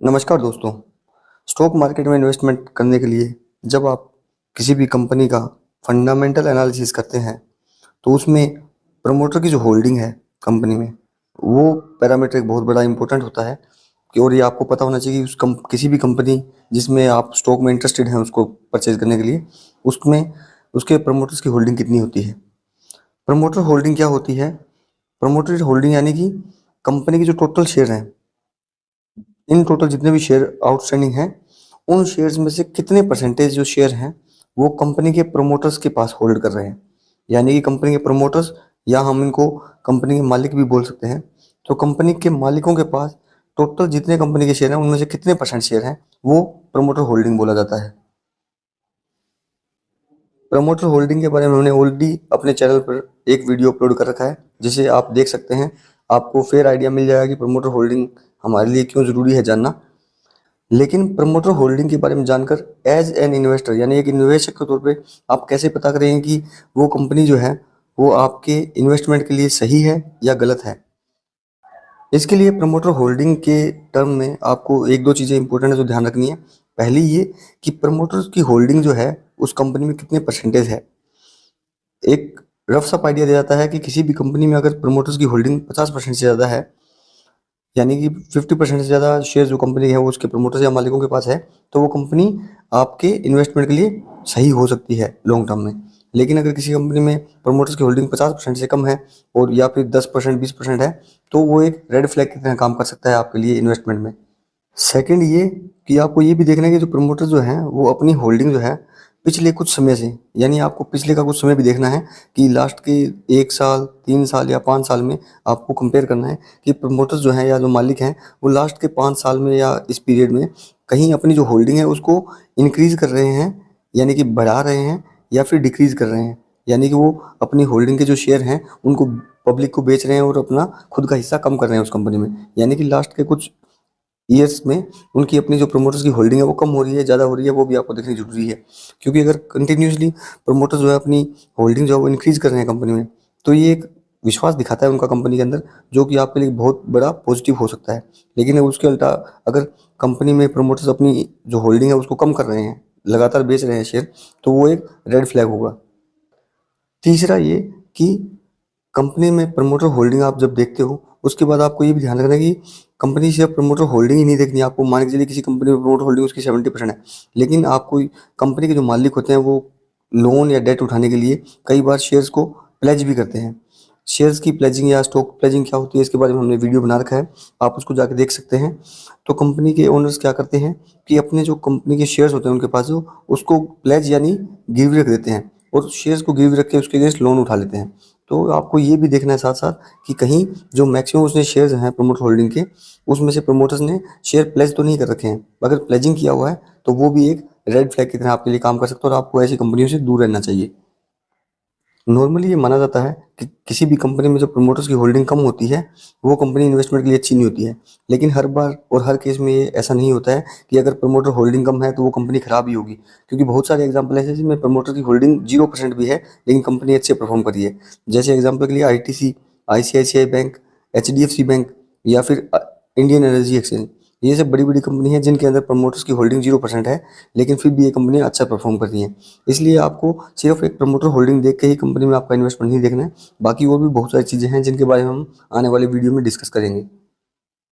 नमस्कार दोस्तों। Stock market में इन्वेस्टमेंट करने के लिए जब आप किसी भी कंपनी का फंडामेंटल एनालिसिस करते हैं तो उसमें प्रमोटर की जो होल्डिंग है कंपनी में वो पैरामीटर एक बहुत बड़ा इंपॉर्टेंट होता है कि और ये आपको पता होना चाहिए कि किसी भी कंपनी जिसमें आप स्टॉक में इंटरेस्टेड हैं उसको परचेज करने के लिए उसमें उसके प्रमोटर्स की होल्डिंग कितनी होती है। प्रमोटर होल्डिंग क्या होती है? प्रमोटर होल्डिंग यानी कि कंपनी की जो टोटल शेयर हैं, इन टोटल जितने भी शेयर आउटस्टैंडिंग हैं उन शेयर्स में से कितने परसेंटेज जो शेयर हैं वो कंपनी के प्रमोटर्स के पास होल्ड कर रहे हैं। यानी कि कंपनी के प्रमोटर्स, या हम इनको कंपनी के मालिक भी बोल सकते हैं। तो कंपनी के मालिकों के पास टोटल जितने कंपनी के शेयर हैं उनमें से कितने परसेंट शेयर हैं वो प्रमोटर होल्डिंग बोला जाता है। प्रमोटर होल्डिंग के बारे में हमने ऑलरेडी अपने चैनल पर एक वीडियो अपलोड कर रखा है जिसे आप देख सकते हैं। आपको फेयर आइडिया मिल जाएगा कि प्रमोटर होल्डिंग हमारे लिए क्यों ज़रूरी है जानना। लेकिन प्रमोटर होल्डिंग के बारे में जानकर एज एन इन्वेस्टर यानी एक निवेशक के तौर पे आप कैसे पता करेंगे कि वो कंपनी जो है वो आपके इन्वेस्टमेंट के लिए सही है या गलत है। इसके लिए प्रमोटर होल्डिंग के टर्म में आपको एक दो चीज़ें इंपॉर्टेंट है जो ध्यान रखनी है। पहली ये कि प्रमोटर की होल्डिंग जो है उस कंपनी में कितने परसेंटेज है। एक रफ सा आइडिया दिया जाता है कि किसी भी कंपनी में अगर प्रमोटर्स की होल्डिंग 50% से ज़्यादा है, यानी कि 50% से ज़्यादा शेयर जो कंपनी है वो उसके प्रमोटर्स या मालिकों के पास है, तो वो कंपनी आपके इन्वेस्टमेंट के लिए सही हो सकती है लॉन्ग टर्म में। लेकिन अगर किसी कंपनी में प्रमोटर्स की होल्डिंग 50% से कम है और या फिर 10% 20% है तो वो एक रेड फ्लैग की तरह काम कर सकता है आपके लिए इन्वेस्टमेंट में। सेकंड ये कि आपको ये भी देखना है कि जो प्रमोटर जो हैं वो अपनी होल्डिंग जो है पिछले कुछ समय से, यानी आपको पिछले का कुछ समय भी देखना है कि लास्ट के 1 साल 3 साल या 5 साल में आपको कंपेयर करना है कि प्रमोटर्स जो हैं या जो मालिक हैं वो लास्ट के 5 साल में या इस पीरियड में कहीं अपनी जो होल्डिंग है उसको इंक्रीज कर रहे हैं, यानी कि बढ़ा रहे हैं, या फिर डिक्रीज कर रहे हैं, यानी कि वो अपनी होल्डिंग के जो शेयर हैं उनको पब्लिक को बेच रहे हैं और अपना खुद का हिस्सा कम कर रहे हैं उस कंपनी में। यानी कि लास्ट के कुछ ईयर्स में उनकी अपनी जो प्रमोटर्स की होल्डिंग है वो कम हो रही है, ज़्यादा हो रही है, वो भी आपको देखनी ज़रूरी है। क्योंकि अगर कंटिन्यूसली प्रमोटर जो है अपनी होल्डिंग जो है वो इंक्रीज़ कर रहे हैं कंपनी में, तो ये एक विश्वास दिखाता है उनका कंपनी के अंदर, जो कि आपके लिए बहुत बड़ा पॉजिटिव हो सकता है। लेकिन अगर उसके उल्टा अगर कंपनी में प्रमोटर्स अपनी जो होल्डिंग है उसको कम कर रहे हैं, लगातार बेच रहे हैं शेयर, तो वो एक रेड फ्लैग होगा। तीसरा ये कि कंपनी में प्रमोटर होल्डिंग आप जब देखते हो उसके बाद आपको ये भी ध्यान रखना है कि कंपनी सिर्फ प्रमोटर होल्डिंग ही नहीं देखनी है आपको। मान के चलिए किसी कंपनी में प्रमोटर होल्डिंग उसकी 70% है, लेकिन आपको कंपनी के जो मालिक होते हैं वो लोन या डेट उठाने के लिए कई बार शेयर्स को प्लेज भी करते हैं। शेयर्स की प्लेजिंग या स्टॉक प्लेजिंग क्या होती है इसके बारे में हमने वीडियो बना रखा है, आप उसको जाके देख सकते हैं। तो कंपनी के ओनर्स क्या करते हैं कि अपने जो कंपनी के शेयर्स होते हैं उनके पास जो उसको प्लेज यानी गिरवी रख देते हैं और शेयर्स को गिरवी रख के उसके अगेंस्ट लोन उठा लेते हैं। तो आपको ये भी देखना है साथ साथ कि कहीं जो मैक्सिमम उसने शेयर्स हैं प्रमोटर होल्डिंग के उसमें से प्रमोटर्स ने शेयर प्लेज तो नहीं कर रखे हैं। अगर प्लेजिंग किया हुआ है तो वो भी एक रेड फ्लैग की तरह आपके लिए काम कर सकता है और आपको ऐसी कंपनियों से दूर रहना चाहिए। नॉर्मली ये माना जाता है कि किसी भी कंपनी में जो प्रमोटर्स की होल्डिंग कम होती है वो कंपनी इन्वेस्टमेंट के लिए अच्छी नहीं होती है। लेकिन हर बार और हर केस में ये ऐसा नहीं होता है कि अगर प्रमोटर होल्डिंग कम है तो वो कंपनी खराब ही होगी, क्योंकि बहुत सारे एग्जांपल ऐसे हैं जिसमें प्रमोटर की होल्डिंग 0% भी है लेकिन कंपनी अच्छे परफॉर्म कर रही है। जैसे एग्जाम्पल के लिए ITC, ICICI bank, HDFC bank या फिर इंडियन एनर्जी एक्सचेंज, ये सब बड़ी बड़ी कंपनी है जिनके अंदर प्रमोटर्स की होल्डिंग 0% है, लेकिन फिर भी ये कंपनी अच्छा परफॉर्म कर रही है। इसलिए आपको सिर्फ एक प्रमोटर होल्डिंग देख के ही कंपनी में आपका इन्वेस्टमेंट नहीं देखना है, बाकी और भी बहुत सारी चीज़ें हैं जिनके बारे में हम आने वाले वीडियो में डिस्कस करेंगे।